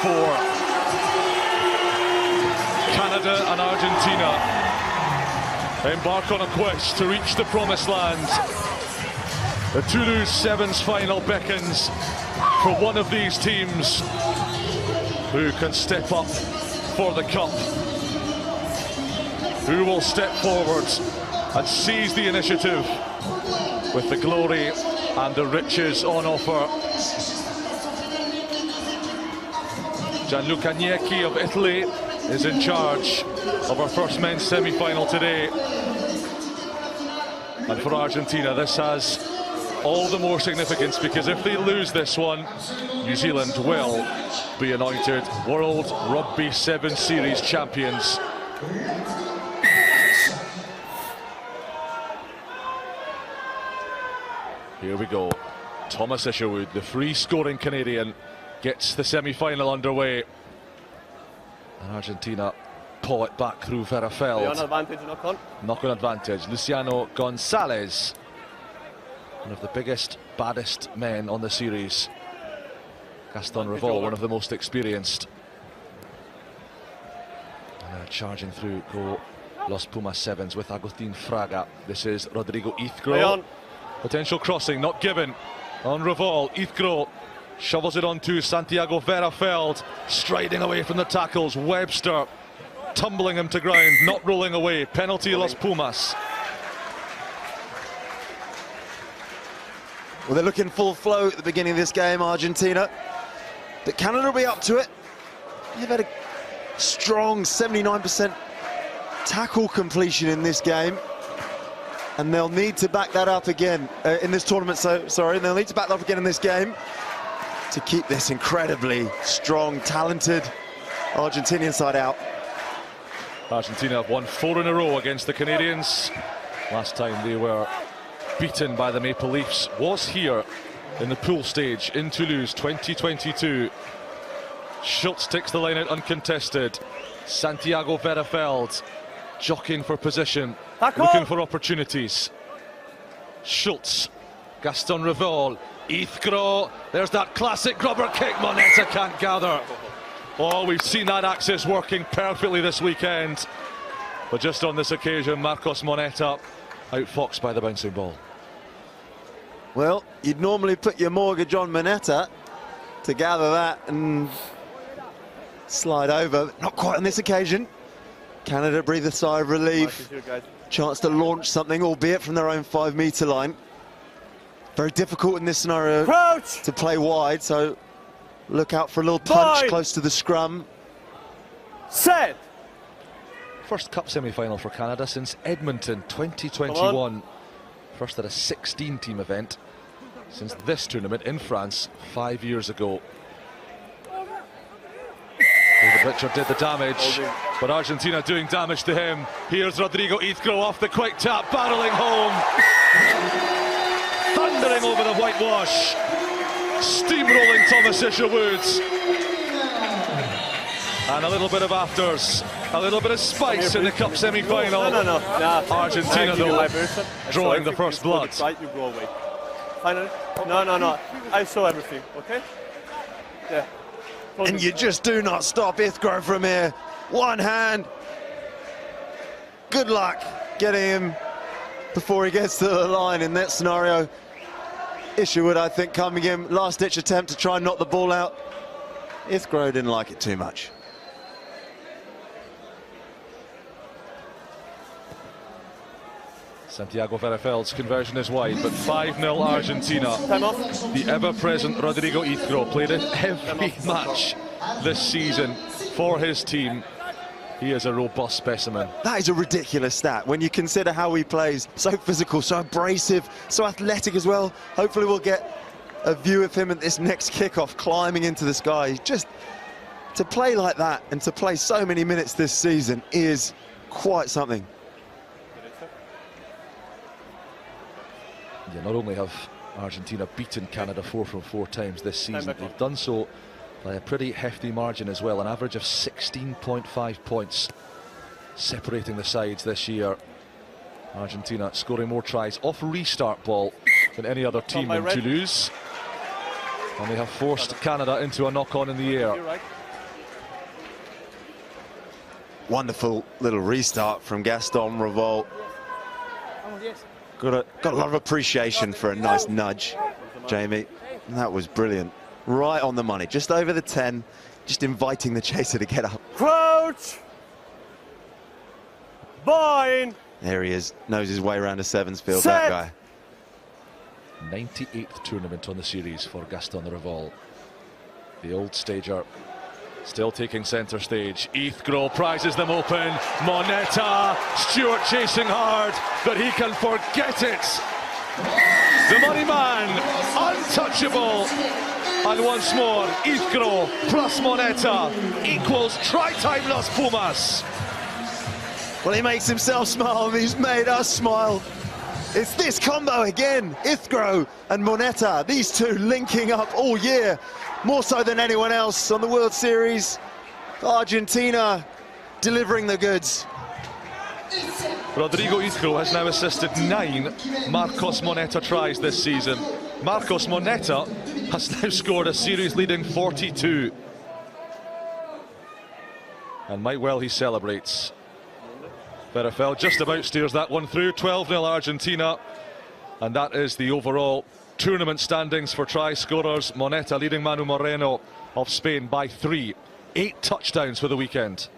for Canada and Argentina embark on a quest to reach the promised land. The Toulouse Sevens final beckons for one of these teams who can step up for the cup, who will step forward and seize the initiative with the glory and the riches on offer. Gianluca Agnecchi of Italy is in charge of our first men's semi-final today. And for Argentina, this has all the more significance, because if they lose this one, New Zealand will be anointed World Rugby 7 Series champions. Here we go. Thomas Isherwood, the free-scoring Canadian, gets the semi-final underway. And Argentina pull it back through Verafeld. Knock-on advantage. Luciano Gonzalez, one of the biggest, baddest men on the series. Gaston Revol, one of the most experienced. And charging through go Los Pumas Sevens with Agustin Fraga. This is Rodrigo Ithgro. Potential crossing, not given on Revol. Ithgro shovels it onto Santiago Verafeld, striding away from the tackles. Webster tumbling him to ground, not rolling away. Penalty Los Pumas. Well, they're looking full flow at the beginning of this game, Argentina. But Canada will be up to it. They've had a strong 79% tackle completion in this game. And they'll need to back that up again in this tournament. They'll need to back that up again in this game to keep this incredibly strong, talented Argentinian side out. Argentina have won 4 in a row against the Canadians. Last time they were beaten by the Maple Leafs was here in the pool stage in Toulouse, 2022. Schultz takes the line out uncontested. Santiago Verafeld jockeying for position, looking for opportunities. Schultz, Gaston Revol, Ithgro, there's that classic grubber kick. Moneta can't gather. Oh, we've seen that axis working perfectly this weekend, but just on this occasion, Marcos Moneta outfoxed by the bouncing ball. Well, you'd normally put your mortgage on Moneta to gather that and slide over. Not quite on this occasion. Canada breathe a sigh of relief. Chance to launch something, albeit from their own 5-meter line. Very difficult in this scenario to play wide, so look out for a little punch close to the scrum. Set. First cup semi-final for Canada since Edmonton 2021. First at a 16-team event since this tournament in France 5 years ago. David Richard did the damage, but Argentina doing damage to him. Here's Rodrigo Ithgro off the quick tap, barreling home. Thundering over the whitewash. Steamrolling Thomas Isherwood. And a little bit of afters, a little bit of spice in the cup semi-final. Argentina, though, drawing the first blood. You go away. Finally? No. I saw everything, okay? Yeah. And you just do not stop Ithgro from here. One hand. Good luck getting him before he gets to the line in that scenario. Isherwood, I think, coming in, last-ditch attempt to try and knock the ball out. Ithgro didn't like it too much. Santiago Verafeld's conversion is wide, but 5-0 Argentina. The ever-present Rodrigo Ithgro played in every match this season for his team. He is a robust specimen. That is a ridiculous stat when you consider how he plays. So physical, so abrasive, so athletic as well. Hopefully we'll get a view of him at this next kickoff, climbing into the sky. Just to play like that and to play so many minutes this season is quite something. Yeah, not only have Argentina beaten Canada 4 from 4 times this season, they've done so by a pretty hefty margin as well, an average of 16.5 points separating the sides this year. Argentina scoring more tries off restart ball than any other team in Toulouse, and they have forced Canada into a knock-on in the air. Wonderful little restart from Gaston Revol. Got a lot of appreciation for a nice nudge, Jamie. And that was brilliant. Right on the money, just over the 10, just inviting the chaser to get up. Crouch! Bind! There he is, knows his way around a sevens field, Set. that guy. 98th tournament on the series for Gaston Revol. The old stager still taking centre stage. Heathrow prizes them open. Moneta, Stewart chasing hard, but he can forget it. The money man, untouchable. And once more, Heathrow plus Moneta equals Tri-Time Los Pumas. Well, he makes himself smile, and he's made us smile. It's this combo again, Heathrow and Moneta, these two linking up all year, more so than anyone else on the World Series. Argentina delivering the goods. Rodrigo Heathrow has now assisted 9 Marcos Moneta tries this season. Marcos Moneta has now scored a series-leading 42. And might well he celebrates. Verafel just about steers that one through. 12-0 Argentina. And that is the overall tournament standings for try scorers. Moneta leading Manu Moreno of Spain by 3. 8 touchdowns for the weekend.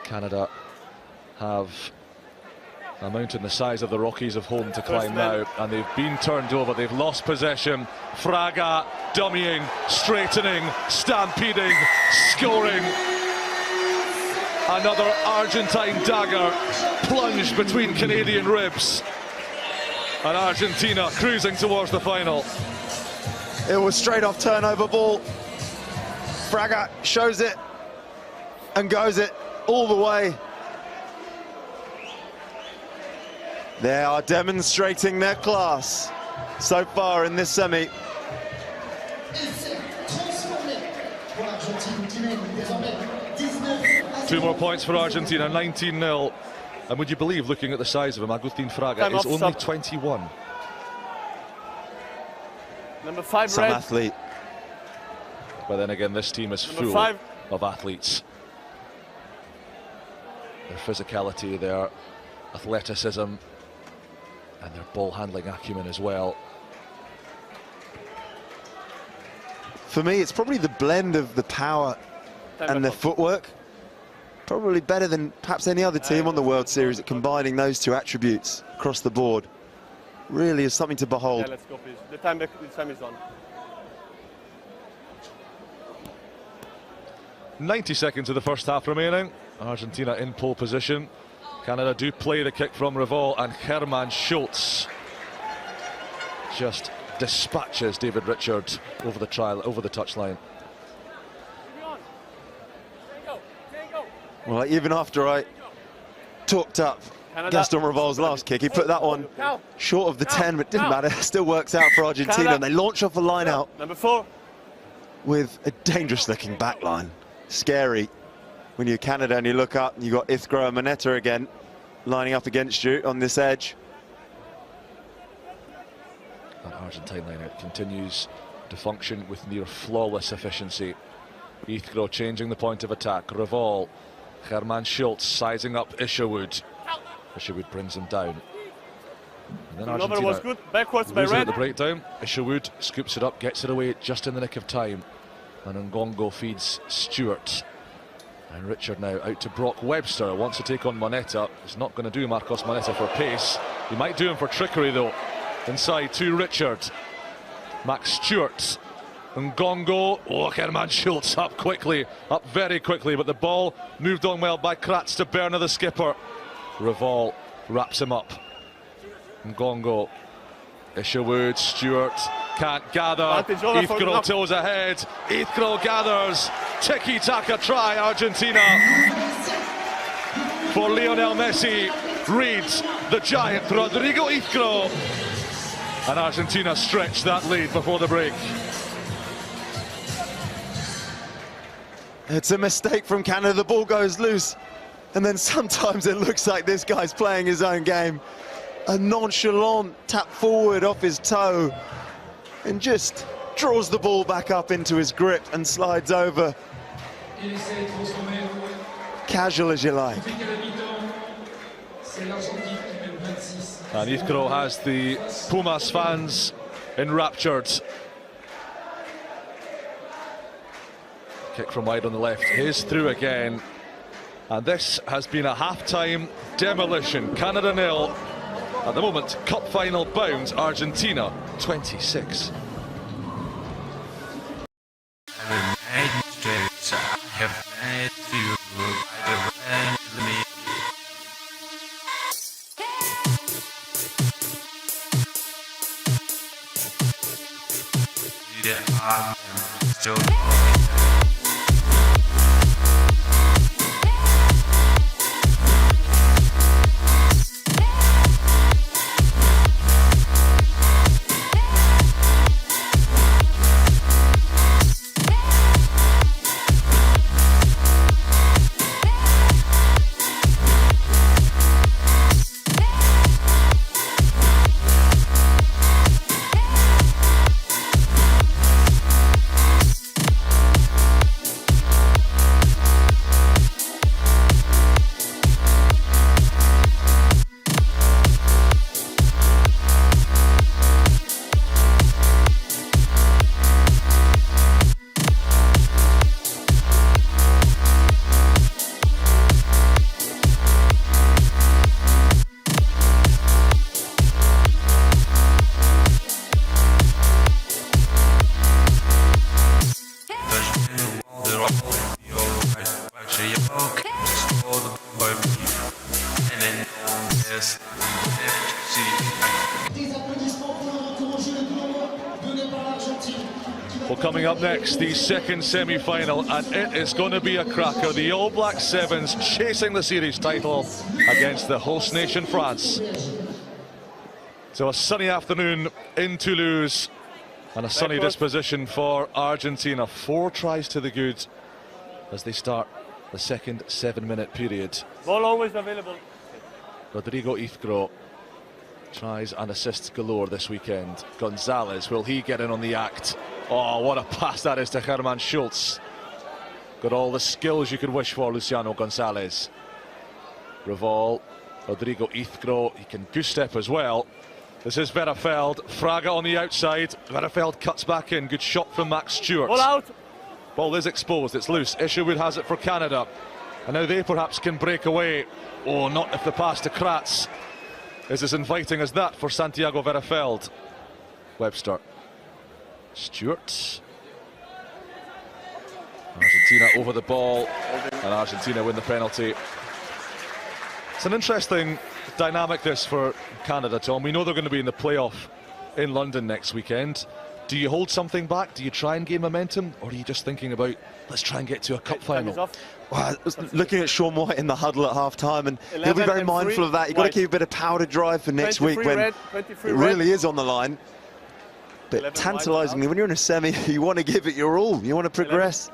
Canada have a mountain the size of the Rockies of home to climb now, and they've been turned over. They've lost possession. Fraga dummying, straightening, stampeding, scoring. Another Argentine dagger plunged between Canadian ribs, and Argentina cruising towards the final. It was straight off turnover ball. Fraga shows it and goes it all the way. They are demonstrating their class so far in this semi. 2 more points for Argentina, 19-0. And would you believe, looking at the size of him, Agustin Fraga Time is up, only stop. 21. Number 5, Some red. athlete. But then again, this team is Number full 5. of athletes. Their physicality, their athleticism, and their ball handling acumen as well. For me, it's probably the blend of the power and the footwork. Probably better than perhaps any other team on the World Series at combining those two attributes across the board. Really is something to behold. Yeah, let's go, please. The time is on. 90 seconds of the first half remaining. Argentina in pole position. Canada do play the kick from Revol, and Herman Schultz just dispatches David Richard over the touchline. Well, even after I talked up Canada. Gaston Revol's last kick, he put that one short of the 10, but it didn't matter. Still works out for Argentina, Canada. and they launch off a line out Number 4. with a dangerous-looking back line. Scary when you're Canada and you look up and you've got Heathrow and Moneta again lining up against you on this edge. That Argentine lineout continues to function with near flawless efficiency. Heathrow changing the point of attack. Revol, Herman Schultz sizing up Isherwood. Isherwood brings him down. And then Number Argentina was good. Backwards by losing at red. the breakdown. Isherwood scoops it up, gets it away just in the nick of time. And Ngongo feeds Stewart. And Richard now out to Brock Webster, wants to take on Moneta. He's not going to do Marcos Moneta for pace. He might do him for trickery though. Inside to Richard. Max Stewart. Ngongo. Oh, Herman Schultz up quickly, up very quickly, but the ball moved on well by Kratz to Berner, the skipper. Revol wraps him up. Ngongo. Isherwood, Stewart can't gather. Advantage over for Heathrow knock. toes ahead. Heathrow gathers. Tiki-taka try, Argentina. For Lionel Messi reads the giant Rodrigo Heathrow. And Argentina stretched that lead before the break. It's a mistake from Canada, the ball goes loose. And then sometimes it looks like this guy's playing his own game. A nonchalant tap forward off his toe and just draws the ball back up into his grip and slides over Casual as you like. And Heathrow has the Pumas fans enraptured. Kick from wide on the left, his through again. And this has been a half-time demolition. Canada 0. At the moment, cup final bound, Argentina 26. Well, coming up next, the second semi-final, and it is going to be a cracker. The All Black Sevens chasing the series title against the host nation, France. So a sunny afternoon in Toulouse, and a sunny disposition for Argentina. 4 tries to the good as they start the second 7-minute period. Ball always available. Rodrigo Heathrow tries and assists galore this weekend. Gonzalez, will he get in on the act? Oh, what a pass that is to Herman Schultz. Got all the skills you could wish for, Luciano Gonzalez. Revol, Rodrigo Heathrow, he can goose step as well. This is Verafeld, Fraga on the outside. Verafeld cuts back in, good shot from Max Stewart. Ball out. Ball is exposed, it's loose. Isherwood has it for Canada. And now they perhaps can break away. Oh, not if the pass to Kratz is as inviting as that for Santiago Verafeld. Webster. Stewart. Argentina over the ball, and Argentina win the penalty. It's an interesting dynamic this for Canada, Tom. We know they're going to be in the playoff in London next weekend. Do you hold something back? Do you try and gain momentum? Or are you just thinking about, let's try and get to a cup final? Well, I was looking at Sean White in the huddle at half-time, and he'll be very mindful of that. You've got to keep a bit of power to drive for next week when it really is on the line. But tantalisingly, when you're in a semi, you want to give it your all. You want to progress.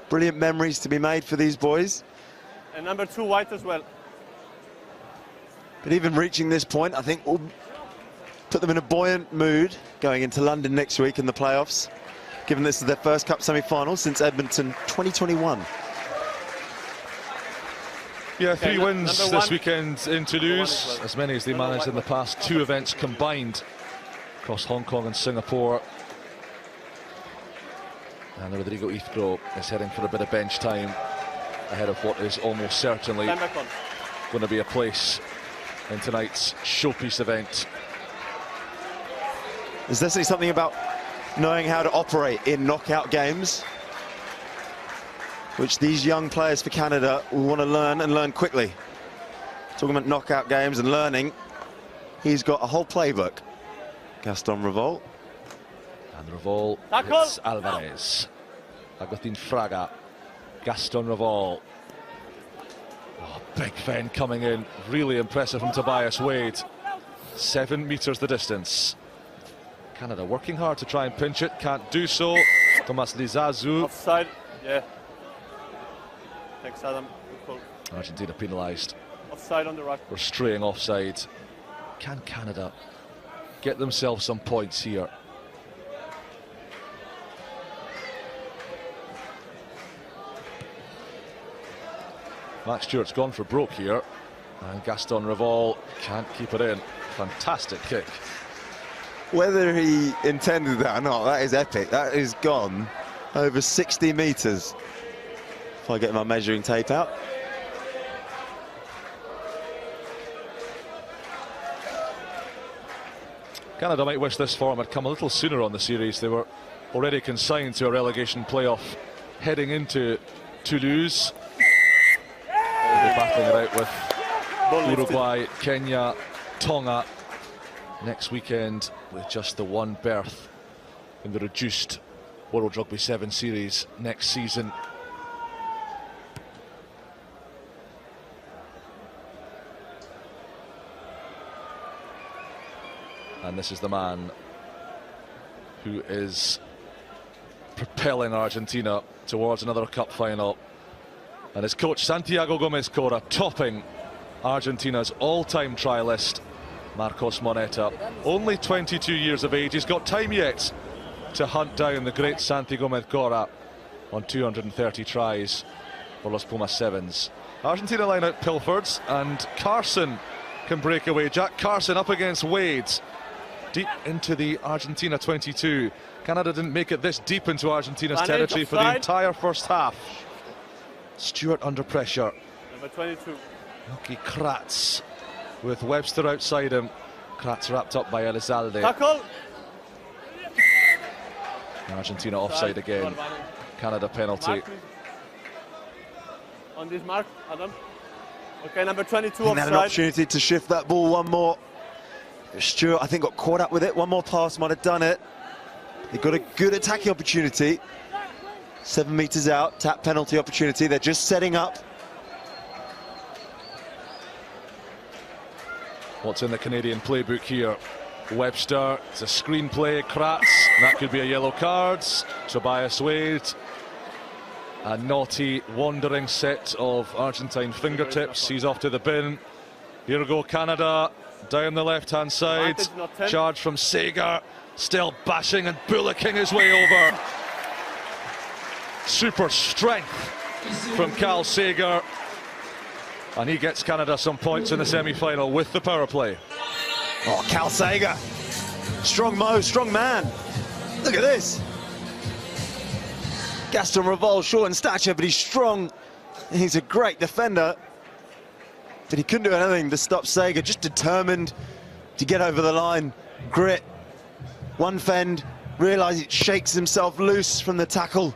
Brilliant memories to be made for these boys. And number 2 White as well. But even reaching this point, I think will put them in a buoyant mood going into London next week in the playoffs, given this is their first cup semi-final since Edmonton 2021. Yeah, 3 wins this weekend in Toulouse, as many as they managed in the past 2 events combined across Hong Kong and Singapore. And Rodrigo Heathrow is heading for a bit of bench time ahead of what is almost certainly going to be a place in tonight's showpiece event. There's definitely something about knowing how to operate in knockout games, which these young players for Canada will want to learn, and learn quickly. Talking about knockout games and learning, he's got a whole playbook. Gaston Revol. And Revol hits Alvarez. Agustin Fraga. Gaston Revol. Oh, big Fen coming in. Really impressive from Tobias Wade. 7 metres the distance. Canada working hard to try and pinch it. Can't do so. Thomas Lizazu. Offside. Yeah. Thanks, Adam. Argentina penalised. Offside on the right. We're straying offside. Can Canada get themselves some points here? Max Stewart's gone for broke here, and Gaston Revol can't keep it in. Fantastic kick. Whether he intended that or not, that is epic. That is gone over 60 metres. If I get my measuring tape out. Canada might wish this form had come a little sooner on the series. They were already consigned to a relegation playoff heading into Toulouse. They'll be battling it out with Uruguay, Kenya, Tonga next weekend, with just the one berth in the reduced World Rugby 7 series next season. And this is the man who is propelling Argentina towards another cup final. And his coach, Santiago Gomez Cora, topping Argentina's all-time try list, Marcos Moneta. Only 22 years of age. He's got time yet to hunt down the great Santi Gomez Cora on 230 tries for Los Pumas Sevens. Argentina line out Pilfords, and Carson can break away. Jack Carson up against Wade. Deep into the Argentina 22. Canada didn't make it this deep into Argentina's territory for the entire first half. Stewart under pressure. Number 22. Lucky Kratz with Webster outside him. Kratz wrapped up by Elizalde. Tackle. Argentina offside again. Canada penalty. On this mark, Adam. Okay, number 22 He had an offside. opportunity to shift that ball one more. Stewart, I think, got caught up with it. One more pass might have done it. They got a good attacking opportunity. 7 metres out, tap penalty opportunity. They're just setting up. What's in the Canadian playbook here? Webster, it's a screenplay. Kratz, that could be a yellow card. Tobias Wade, a naughty wandering set of Argentine fingertips. He's off to the bin. Here we go, Canada. Down the left-hand side, charge from Sager, still bashing and bullocking his way over. Super strength from Cal Sager, and he gets Canada some points in the semi-final with the power play. Oh, Cal Sager, strong Mo, strong man. Look at this. Gaston Revol, short in stature, but he's strong. He's a great defender. But he couldn't do anything to stop Sager, just determined to get over the line. Grit, one fend, realise it shakes himself loose from the tackle.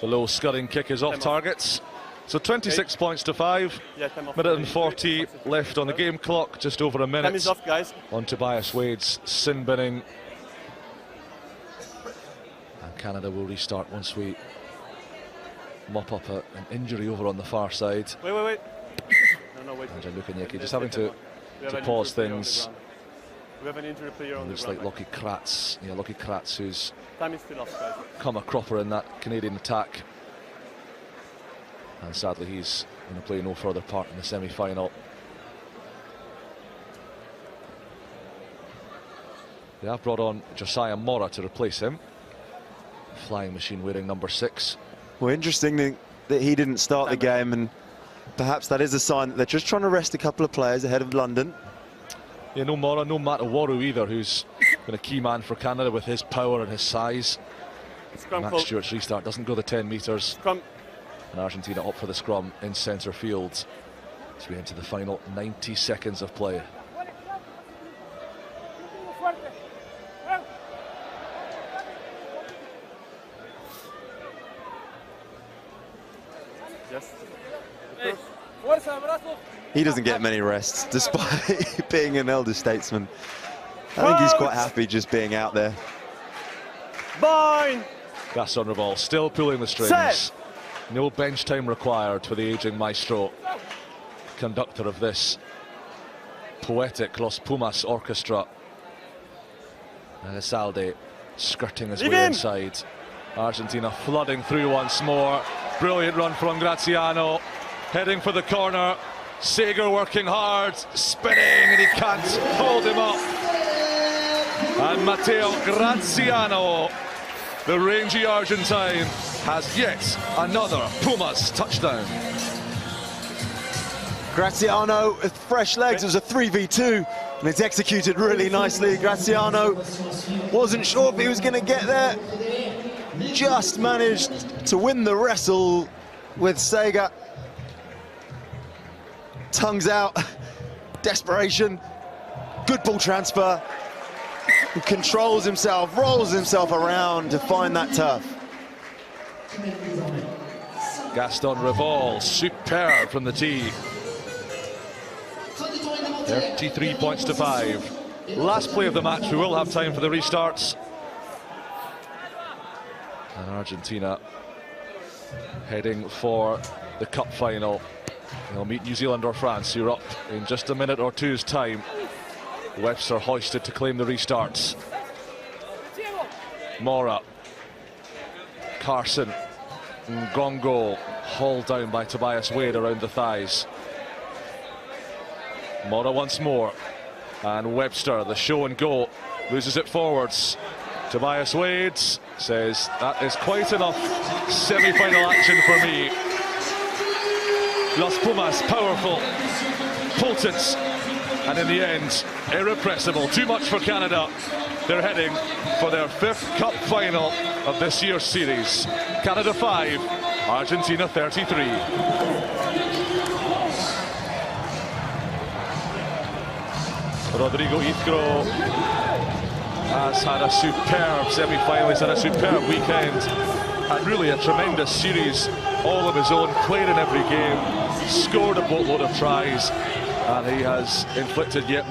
The low scudding kick is off targets. So 26 points to 5. Minute and 40 left on the game clock, just over a minute. Time is off, guys. On Tobias Wade's sin binning. Canada will restart once we mop up an injury over on the far side. Wait. No, wait. Lukanyeki just having to pause things. We have an injury player on the Looks like Lucky Kratz. Yeah, Lucky Kratz, who's time is still off, guys. come a cropper in that Canadian attack. And sadly, he's going to play no further part in the semi-final. They have brought on Josiah Mora to replace him. Flying machine wearing number 6. Well, interesting that he didn't start the game, and perhaps that is a sign that they're just trying to rest a couple of players ahead of London. Yeah, no Mora, no Matawaru either, who's been a key man for Canada with his power and his size. Max Stewart's restart doesn't go the 10 metres. And Argentina up for the scrum in centre field as we enter the final 90 seconds of play. He doesn't get many rests, despite being an elder statesman. I think he's quite happy just being out there. Gaston Revol still pulling the strings. No bench time required for the aging maestro, conductor of this poetic Los Pumas orchestra. And Elizalde skirting his way inside. Argentina flooding through once more. Brilliant run from Graziano, heading for the corner. Sager working hard, spinning, and he can't hold him up. And Matteo Graziano, the rangy Argentine, has yet another Pumas touchdown. Graziano with fresh legs. It was a 3v2 and it's executed really nicely. Graziano wasn't sure if he was going to get there. Just managed to win the wrestle with Sega. Tongues out, desperation, good ball transfer. He controls himself, rolls himself around to find that turf. Gaston Revol, superb from the tee. 33 points to 5. Last play of the match, we will have time for the restarts. And Argentina heading for the cup final. They'll meet New Zealand or France, who are up in just a minute or two's time. Webster hoisted to claim the restarts. Mora, Carson, Ngongo hauled down by Tobias Wade around the thighs. Mora once more, and Webster, the show and go, loses it forwards. Tobias Wade says that is quite enough semi-final action for me. Los Pumas, powerful, potent, and in the end, irrepressible. Too much for Canada. They're heading for their 5th cup final of this year's series. Canada 5, Argentina 33. Rodrigo Ithro has had a superb semi-final. He's had a superb weekend and really a tremendous series all of his own, played in every game, scored a boatload of tries, and he has inflicted yet more.